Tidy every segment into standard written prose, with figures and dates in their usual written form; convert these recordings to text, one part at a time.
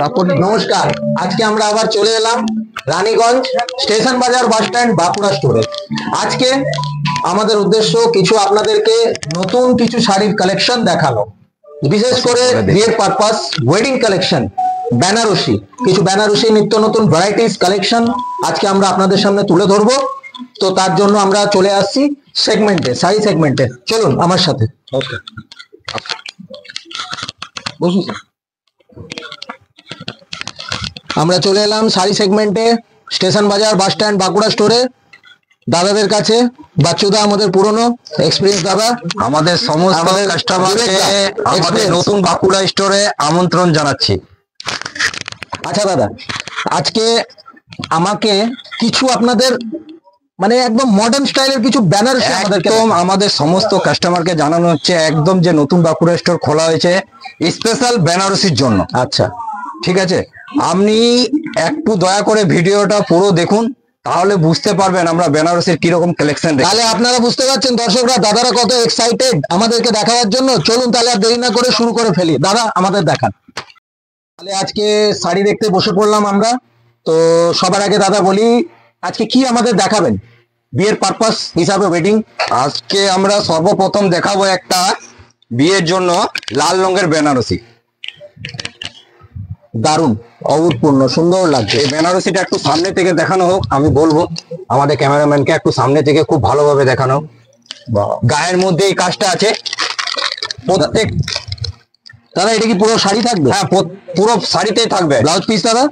কাপড় নমস্কার। আজকে আমরা আবার চলে এলাম রানীগঞ্জ স্টেশন বাজার বাস স্ট্যান্ড বাঁকুড়া স্টোরে। আজকে আমাদের উদ্দেশ্য কিছু আপনাদেরকে নতুন কিছু শাড়ির কালেকশন দেখানো, বিশেষ করে বিয়ের পারপাস ওয়েডিং কালেকশন, বেনারসি কিছু বেনারসি নিত্য নতুন ভ্যারাইটিস কালেকশন আজকে আমরা আপনাদের সামনে তুলে ধরবো। তো তার জন্য আমরা চলে আসছি সেগমেন্টে, শাড়ি সেগমেন্টে। চলুন আমার সাথে। বসুন স্যার। আমরা চলে এলাম শাড়ি সেগমেন্টে, স্টেশন বাজার বাস স্ট্যান্ড বাঁকুড়া স্টোরে। দাদাদের কাছে বাচ্চুদা আমাদের পুরনো এক্সপিরিয়েন্স দাদা, আমাদের সমস্ত কাস্টমারকে আমাদের নতুন বাঁকুড়া স্টোরে আমন্ত্রণ জানাচ্ছি। আচ্ছা দাদা, আজকে আমাকে কিছু আপনাদের মানে একদম মডার্ন স্টাইলের কিছু বেনারসি একদম আমাদের সমস্ত কাস্টমারকে জানানো হচ্ছে একদম যে নতুন বাঁকুড়া স্টোর খোলা হয়েছে স্পেশাল বেনারসির জন্য। আচ্ছা ঠিক আছে, আপনি একটু দয়া করে ভিডিওটা পুরো দেখুন, তাহলে বুঝতে পারবেন আমরা বেনারসির কিরকম কালেকশন। তাহলে আপনারা বুঝতে পারছেন দর্শকরা দাদারা কত এক্সাইটেড আমাদেরকে দেখাবার জন্য। চলুন তাহলে আর দেরি না করে শুরু করে ফেলি। দাদা আমাদের দেখান। তাহলে আজকে শাড়ি দেখতে বসে পড়লাম আমরা। তো সবার আগে দাদা বলি, আজকে কি আমাদের দেখাবেন বিয়ের পারপাস হিসাবে ওয়েডিং? আজকে আমরা সর্বপ্রথম দেখাবো একটা বিয়ের জন্য লাল রঙের বেনারসি। দারুণ, অভূতপূর্ণ, সুন্দর লাগছে। এই বেনারসিটা একটু সামনে থেকে দেখানো হোক, আমি বলবো আমাদের ক্যামেরাম্যানকে একটু সামনে থেকে খুব ভালোভাবে দেখানো হোক। গায়ের মধ্যে এই কাজটা আছে প্রত্যেক। দাদা এটা কি পুরো শাড়ি থাকবে? হ্যাঁ, পুরো শাড়িতেই থাকবে। ব্লাউজ পিস দাদা?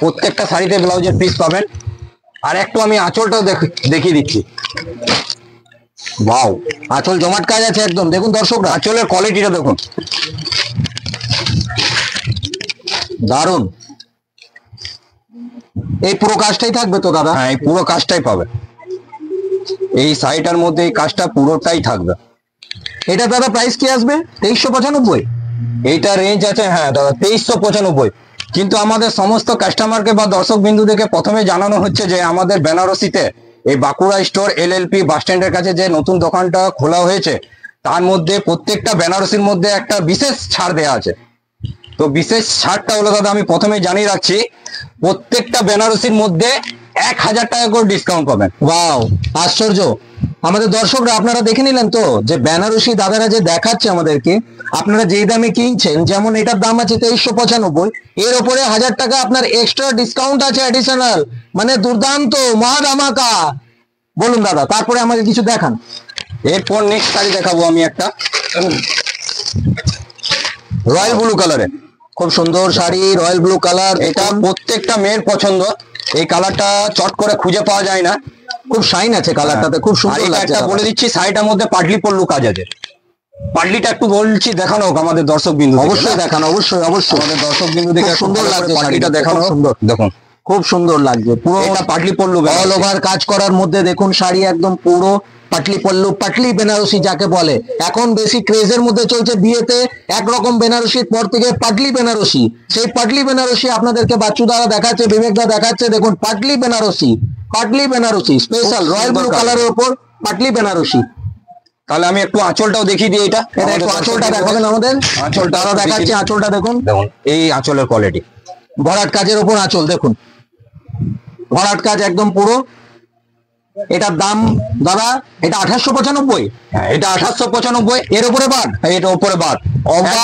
প্রত্যেকটা শাড়িতে ব্লাউজের পিস পাবেন। আর একটু আমি আঁচলটাও দেখিয়ে দিচ্ছি। ওয়াও, আঁচল জমাট কাজ আছে একদম। দেখুন দর্শকরা আঁচলের কোয়ালিটিটা দেখুন, দারুণ। এই পুরো কাজটাই থাকবে তো দাদা? হ্যাঁ, এই পুরো কাজটাই পাবে। এই শাড়িটার মধ্যে এই কাজটা পুরোটাই থাকবে। এটা দাদা প্রাইস কি আসবে? 2395। এইটা রেঞ্জ আছে হ্যাঁ দাদা 2395। কিন্তু আমাদের সমস্ত কাস্টমারকে বা দর্শক বিন্দুদেরকে প্রথমে জানানো হচ্ছে যে আমাদের বেনারসিতে এই বাঁকুড়া স্টোর এলএলপি বাস স্ট্যান্ডের কাছে যে নতুন দোকানটা খোলা হয়েছে, তার মধ্যে প্রত্যেকটা বেনারসির মধ্যে একটা বিশেষ ছাড় দেওয়া আছে। তো বিশেষ ছাড়টা হলো দাদা, আমি প্রথমে জানিয়ে রাখছি, প্রত্যেকটা বেনারসির মধ্যে 1000 টাকা করে ডিসকাউন্ট পাবেন। ওয়াও, আশ্চর্য। আমাদের দর্শকরা আপনারা দেখে নিলেন তো যে বেনারসি দাদারা যে দেখাচ্ছে আমাদেরকে, আপনারা যেই দামে কিনছেন, যেমন এটার দাম আছে 2395, এর উপরে 1000 টাকা আপনার এক্সট্রা ডিসকাউন্ট আছে অ্যাডিশনাল। মানে দুর্দান্ত, মহা ধামাকা। বলুন দাদা, তারপরে আমাকে কিছু দেখান। এরপর নেক্সট শাড়ি দেখাবো আমি একটা রয়্যাল ব্লু কালারে। খুব সুন্দর শাড়ি, রয়্যাল ব্লু কালার। এটা প্রত্যেকটা মেয়ের পছন্দ। এই কালারটা চট করে খুঁজে পাওয়া যায় না, খুব শাইন আছে কালারটাতে, খুব সুন্দর লাগছে। বলে দিচ্ছি, শাড়িটার মধ্যে পাটলি পল্লু কাজ আছে। পাটলিটা একটু বলছি দেখানো হোক আমাদের দর্শক বিন্দু। অবশ্যই দেখানো, অবশ্যই অবশ্যই। আমাদের দর্শক বিন্দু দেখে সুন্দর লাগছে পাটলিটা দেখানো সুন্দর। দেখুন খুব সুন্দর লাগছে। পুরো এটা পাটলি পল্লু, অল ওভার কাজ করার মধ্যে দেখুন শাড়ি একদম পুরো পাটলি পল্লু, পাটলি বেনারসি যাকে বলে। এখন বেশি ক্রেজের মধ্যে চলছে বিয়েতে একরকম বেনারসির পর থেকে পাটলি বেনারসি। সেই পাটলি বেনারসি আপনাদেরকে বাচ্চু দ্বারা দেখাচ্ছে, বিবেক দা দেখাচ্ছে। দেখুন Patli Benarasi, Patli Benarasi special royal blue কালারের উপর পাটলি বেনারসি। তাহলে আমি একটু আঁচলটাও দেখিয়ে দিই। এটা একটু আঁচলটা দেখাবেন আমাদের। আঁচলটা দেখাচ্ছি, আঁচলটা দেখুন। দেখুন এই আঁচলের কোয়ালিটি, ভরাট কাজের উপর আঁচল দেখুন, ভরাট কাজ একদম পুরো। এটার দাম দাদা, এটা 1895। হ্যাঁ এটা 1895। এর উপরে বাদ, এটা উপরে বাদ। অবাক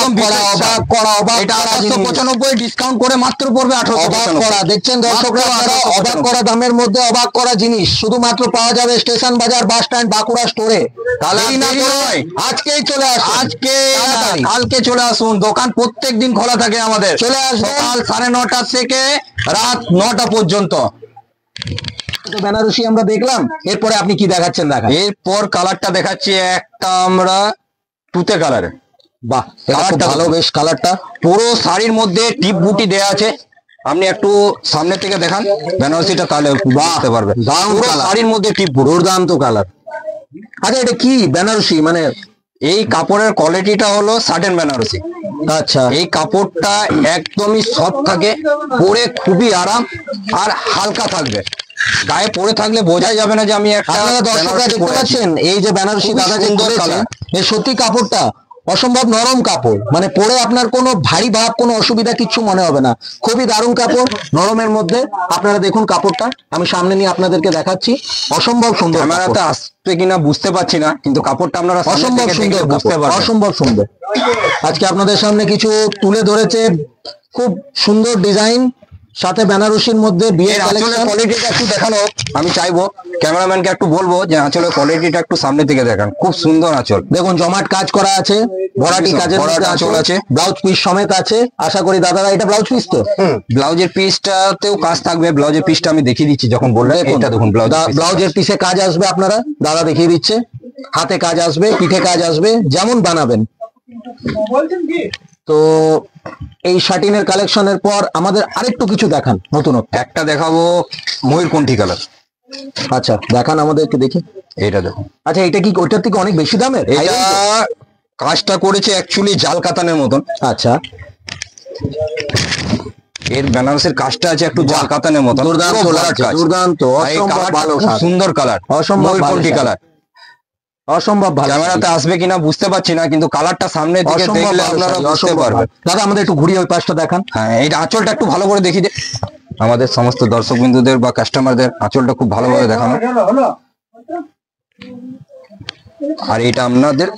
করা, এটা 1895 ডিসকাউন্ট করে মাত্র পড়বে 1895। দেখছেন দর্শকরা, অবাক করা দামের মধ্যে অবাক করা জিনিস শুধুমাত্র পাওয়া যাবে স্টেশন বাজার বাস স্ট্যান্ড বাঁকুড়া স্টোরে। তাহলে আজকেই চলে আসুন, আজকে কালকে চলে আসুন। দোকান প্রত্যেক দিন খোলা থাকে আমাদের। চলে আসুন সকাল 9:30 থেকে রাত 9টা পর্যন্ত। বেনারসি আমরা দেখলাম, এরপরে আপনি কি দেখাচ্ছেন? দেখান। এরপর কালারটা দেখাচ্ছি একটা আমরা তুতে কালারে। বাহ, কালারটা ভালো, বেশ কালারটা। পুরো শাড়ির মধ্যে টিপ বুটি দেয়া আছে। আপনি একটু সামনে থেকে দেখান বেনারসিটা, তাহলে বুঝতে পারবেন। পুরো শাড়ির মধ্যে টিপ বুটি, দুর্দান্ত কালার। আচ্ছা এটা কি বেনারসি? মানে এই কাপড়ের কোয়ালিটিটা হলো সাটেন বেনারসি। আচ্ছা, এই কাপড়টা একদমই সফট থাকে, পরে খুবই আরাম আর হালকা থাকবে। গায়ে পরে থাকলে বোঝাই যাবে না যে আমি একটা। আপনারা দর্শকরা দেখতে পাচ্ছেন এই যে বেনারসি দাদা যে করেছেন, এই সত্যি কাপড়টা অসম্ভব নরম কাপড়, মানে পরে আপনার কোনো ভারী ভাব, কোনো অসুবিধা কিচ্ছু মনে হবে না। খুবই দারুণ কাপড়, নরমের মধ্যে। আপনারা দেখুন কাপড়টা, আমি সামনে নিয়ে আপনাদেরকে দেখাচ্ছি। অসম্ভব সুন্দর ক্যামেরাতে কাপড়। আসবে কিনা বুঝতে পারছি না, কিন্তু কাপড়টা আপনারা সামনে অসম্ভব থেকে সুন্দর দেখলে বুঝতে কাপড়, পারবেন। অসম্ভব সুন্দর। আজকে আপনাদের সামনে কিছু তুলে ধরেছে, খুব সুন্দর ডিজাইন, সাথে বেনারসির মধ্যে বিয়ের এর আঁচলের কালেকশন। কোয়ালিটিটা একটু দেখানো আমি চাইবো, ক্যামেরাম্যানকে একটু বলবো যে আঁচলের কোয়ালিটিটা একটু সামনে থেকে দেখান। খুব সুন্দর আঁচল, দেখুন জমাট কাজ করা আছে, ভরাটি কাজের ভরাট মধ্যে আঁচল আঁচল আছে। আছে, ব্লাউজ পিস সমেত আছে। আশা করি দাদারা এটা ব্লাউজ পিস তো। ব্লাউজের পিসটাতেও কাজ থাকবে। ব্লাউজের পিসটা আমি দেখিয়ে দিচ্ছি যখন বললেন। এটা দেখুন ব্লাউজের পিসে কাজ আসবে, আপনারা দাদা দেখিয়ে দিচ্ছে। হাতে কাজ আসবে, পিঠে কাজ আসবে, যেমন বানাবেন। তো এই শাটিনের কালেকশনের পর আমাদের আরেকটু কিছু দেখান নতুনত্ব। একটা দেখাবো ময়ূরকণ্ঠী কালার। আচ্ছা দেখান আমাদেরকে দেখি। এটা দেখুন, আচ্ছা এটা কি ওইটার থেকে অনেক বেশি দামের? এটা কাজটা করেছে অ্যাকচুয়ালি জাল কাতানের মতন। আচ্ছা, এর বেনারসের কাজটা আছে একটু জাল কাতানের মতন। দুর্দান্ত পুরো ভরাট লাগছে, কাজ। দুর্দান্ত, আর এই অসম্ভব কালারটা ভালো খুব কাজ। সুন্দর কালার, অসম্ভব ভালো ময়ূরকণ্ঠী শাড়ি। কালার। অসম্ভব ভালো। ক্যামেরাতে আসবে কিনা বুঝতে পারছি না, কিন্তু কালারটা সামনে থেকে অসম্ভব দেখলে ভালো আপনারা শাড়ি, বুঝতে অসম্ভব পারবেন। ভালো। দাদা আমাদের একটু ঘুরিয়ে ওই পাশটা দেখান। হ্যাঁ, এই আঁচলটা একটু ভালো করে দেখিয়ে দে আমাদের সমস্ত দর্শক বিন্দুদের বা কাস্টমারদের। আঁচলটা খুব ভালোভাবে দেখানো। আর এটা আপনাদের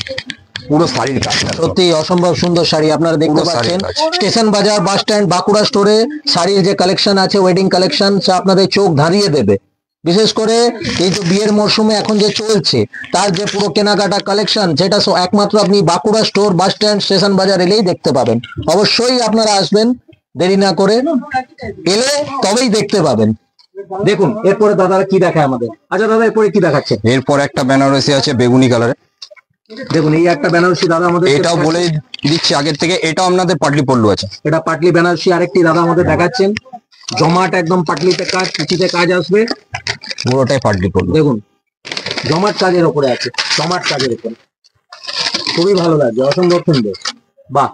পুরো শাড়ির কাজটা। সত্যি অসম্ভব সুন্দর শাড়ি আপনারা দেখতে পুরো শাড়ির পাচ্ছেন। কাজ। স্টেশন বাজার, বাস স্ট্যান্ড, বাঁকুড়া স্টোরে শাড়ির যে কালেকশন আছে, ওয়েডিং কালেকশন, সে আপনাদের চোখ ধাঁধিয়ে দেবে। বিশেষ করে এই যে বিয়ের মরশুমে এখন যে চলছে, তার যে পুরো কেনাকাটা কালেকশন, যেটা একমাত্র আপনি Bankura store, bus stand, station বাজার এলেই দেখতে পাবেন। অবশ্যই আপনারা আসবেন, দেরি না করে এলে তবেই দেখতে পাবেন। দেখুন এরপরে দাদারা কি দেখায় আমাদের। আচ্ছা দাদা এরপরে কি দেখাচ্ছে? এরপর একটা বেনারসি আছে বেগুনি কালারে। দেখুন এই একটা বেনারসি দাদা আমাদের, এটাও বলে দিচ্ছি আগের থেকে, এটাও আপনাদের পাটলি পল্লু আছে। এটা পাটলি বেনারসি আরেকটি দাদা আমাদের দেখাচ্ছেন। জমাট একদম পাটলিতে কাজ, কুচিতে কাজ আসবে। পুরোটাই পাটলি পল্লু। দেখুন জমাট কাজের উপরে আছে, জমাট কাজের উপরে, খুবই ভালো লাগছে, অসম্ভব সুন্দর। বাহ।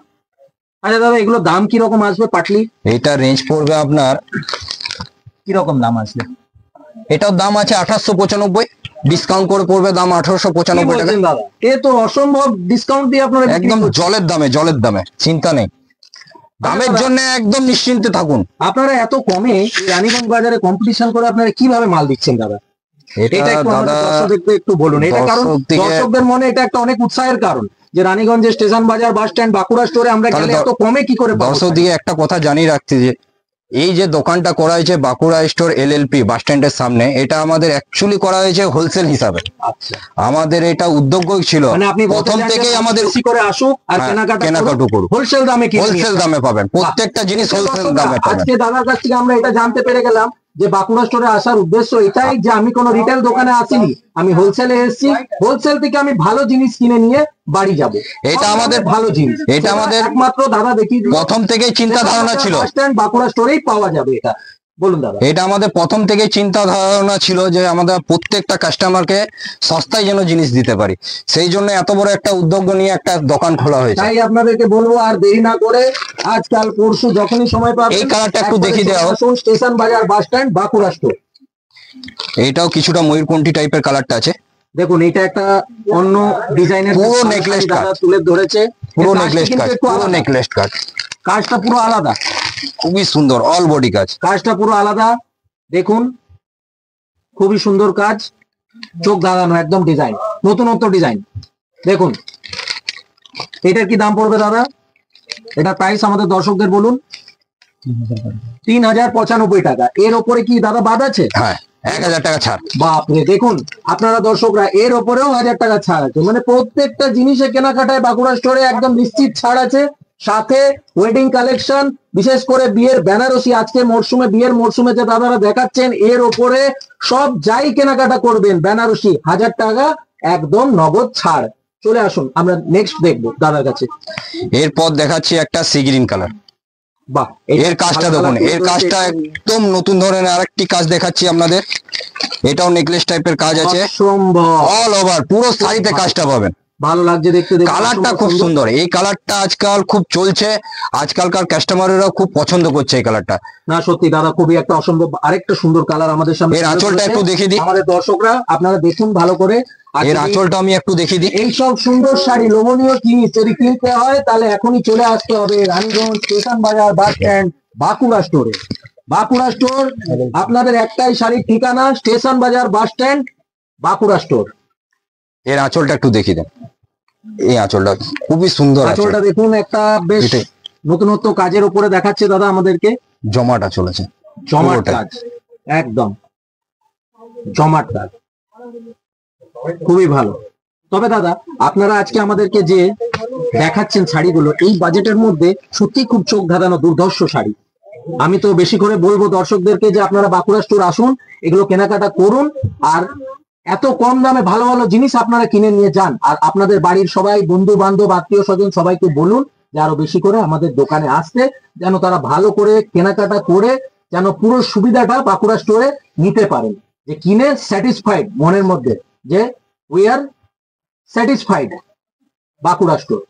আচ্ছা দাদা এগুলো দাম কি রকম আসবে? পাটলি এটা রেঞ্জ পড়বে আপনার, কি রকম দাম আসবে? এটার দাম আছে 1895, ডিসকাউন্ট করে পড়বে দাম 1895 কি টাকা। বলছেন দাদা? এ তো অসম্ভব ডিসকাউন্ট দিয়ে আপনারা বিক্রি একদম করছেন। জলের দামে, জলের দামে, চিন্তা নেই। দামের দাদা, জন্য একদম নিশ্চিন্তে থাকুন। আপনারা এত কমে এই রানীগঞ্জ বাজারে কম্পিটিশন করে আপনারা কিভাবে মাল দিচ্ছেন দাদা? এটা একটু আমাদের দাদা দর্শকদেরকে একটু বলুন। এটা কারণ দর্শকদের মনে এটা একটা অনেক উৎসাহের কারণ যে রানীগঞ্জের স্টেশন বাজার, বাস স্ট্যান্ড, বাঁকুড়া স্টোরে আমরা তাহলে গেলে এত কমে কি করে পাবো? দর্শক দিকে একটা কথা জানিয়ে রাখতে, যে এই যে দোকানটা করা হয়েছে বাঁকুড়া স্টোর এলএলপি বাস স্ট্যান্ডের সামনে, এটা আমাদের অ্যাকচুয়ালি করা হয়েছে হোলসেল হিসাবে। আচ্ছা, আমাদের এটা উদ্যোগ ছিল মানে আপনি প্রথম থেকেই আমাদের বেশি করে আসুক আর হ্যাঁ, কেনাকাটা কেনাকাটা করুক। হোলসেল দামে কিনে নিয়ে হোলসেল দামে পাবেন, প্রত্যেকটা জিনিস হোলসেল দামে পাবেন। আজকে দাদার কাছ থেকে আমরা এটা জানতে পেরে গেলাম যে বাঁকুড়া স্টোরে আসার উদ্দেশ্য এটাই যে আমি কোনো রিটেল দোকানে আসিনি, আমি হোলসেলে এসেছি। হোলসেল থেকে আমি ভালো জিনিস কিনে নিয়ে বাড়ি যাব। এটা আমাদের ভালো জিনিস, এটা আমাদের একমাত্র দাদা দেখিয়ে দিল, প্রথম থেকেই চিন্তা ধারণা ছিল। বাস স্ট্যান্ড, বাঁকুড়া স্টোরেই পাওয়া যাবে এটা। বলুন দাদা। এটা আমাদের প্রথম থেকে চিন্তা ধারণা ছিল যে আমাদের প্রত্যেকটা কাস্টমারকে সস্তায় যেন জিনিস দিতে পারি, সেই জন্য এত বড় একটা উদ্যোগ নিয়ে একটা দোকান খোলা হয়েছে। তাই আপনাদেরকে বলবো আর দেরি না করে আজকাল পরশু যখনই সময় পাবেন এই কালারটা একটু দেখিয়ে দেওয়া হোক। স্টেশন বাজার, বাস স্ট্যান্ড, বাঁকুড়া স্টোর। এটাও কিছুটা ময়ূরকণ্ঠী টাইপের কালারটা আছে। দেখুন এটা একটা অন্য ডিজাইনের পুরো নেকলেস দাদা কাজ। তুলে ধরেছে। পুরো এর কাজটা নেকলেস কিন্তু কাজ, একটু পুরো আলাদা। নেকলেস কাজ, কাজটা পুরো আলাদা, খুবই সুন্দর, অল বডি কাজ। কাজটা পুরো আলাদা। দেখুন খুবই সুন্দর কাজ, চোখ দাঁড়ানো একদম ডিজাইন, নতুনত্ব ডিজাইন। দেখুন এটার কি দাম পড়বে দাদা? এটা প্রাইস আমাদের দর্শকদের বলুন। 3095 টাকা। এর ওপরে কি দাদা বাদ আছে? হ্যাঁ, 1000 টাকা ছাড়। বাপরে, দেখুন আপনারা দর্শকরা এর ওপরেও 1000 টাকা ছাড় আছে। মানে প্রত্যেকটা জিনিসে কেনাকাটায় বাঁকুড়া স্টোরে একদম নিশ্চিত ছাড় আছে। সাথে ওয়েডিং কালেকশন, বিশেষ করে বিয়ের বেনারসি, আজকে মরশুমে, বিয়ের মরশুমে যে দাদারা দেখাচ্ছেন, এর ওপরে সব যাই কেনাকাটা করবেন বেনারসি 1000 টাকা একদম নগদ ছাড়। চলে আসুন আমরা নেক্সট দেখবো দাদার কাছে। এরপর দেখাচ্ছি একটা সি গ্রিন কালার। বাহ, এর কাজটা দেখুন, এর কাজটা একদম নতুন ধরনের আরেকটি কাজ দেখাচ্ছি আপনাদের। এটাও নেকলেস টাইপের কাজ আছে, অসম্ভব অল ওভার পুরো শাড়িতে কাজটা পাবেন। ভালো লাগছে দেখতে। দেখতে কালারটা অসম্ভব খুব সুন্দর, এই কালারটা আজকাল খুব চলছে, আজকালকার কাস্টমারেরাও খুব পছন্দ করছে এই কালারটা। না সত্যি দাদা খুবই একটা অসম্ভব আরেকটা সুন্দর কালার আমাদের সামনে। এর আঁচলটা একটু দেখিয়ে দিই। আমাদের দর্শকরা আপনারা দেখুন ভালো করে। এর আঁচলটা আমি একটু দেখিয়ে দিই। এইসব সুন্দর শাড়ি, লোভনীয় জিনিস যদি কিনতে হয় তাহলে এখনই চলে আসতে হবে রানীগঞ্জ স্টেশন বাজার বাস স্ট্যান্ড বাঁকুড়া স্টোরে। বাঁকুড়া স্টোর আপনাদের একটাই শাড়ির ঠিকানা, স্টেশন বাজার বাস স্ট্যান্ড বাঁকুড়া স্টোর। এর আঁচলটা একটু দেখিয়ে দেন। এই আঁচলটা খুবই সুন্দর আঁচল, আঁচলটা দেখুন, একটা বেশ এটাই। নতুনত্ব কাজের উপরে দেখাচ্ছে দাদা আমাদেরকে। জমাট আঁচল আছে, জমাট পুরোটাই। কাজ, একদম জমাট কাজ, খুবই ভালো। তবে দাদা আপনারা আজকে আমাদেরকে যে দেখাচ্ছেন শাড়িগুলো, এই বাজেটের মধ্যে সত্যি খুব চোখ ধাঁধানো দুর্ধর্ষ শাড়ি। আমি তো বেশি করে বলবো দর্শকদেরকে যে আপনারা বাঁকুড়া স্টোর আসুন, এগুলো কেনাকাটা করুন, আর এত কম দামে ভালো ভালো জিনিস আপনারা কিনে নিয়ে যান। আর আপনাদের বাড়ির সবাই, বন্ধু বান্ধব, আত্মীয় স্বজন সবাইকে বলুন যে আরো বেশি করে আমাদের দোকানে আসতে, যেন তারা ভালো করে কেনাকাটা করে যেন পুরো সুবিধাটা বাঁকুড়া স্টোরে নিতে পারেন, যে কিনে স্যাটিসফাইড মনের মধ্যে, যে we are satisfied Bankura store.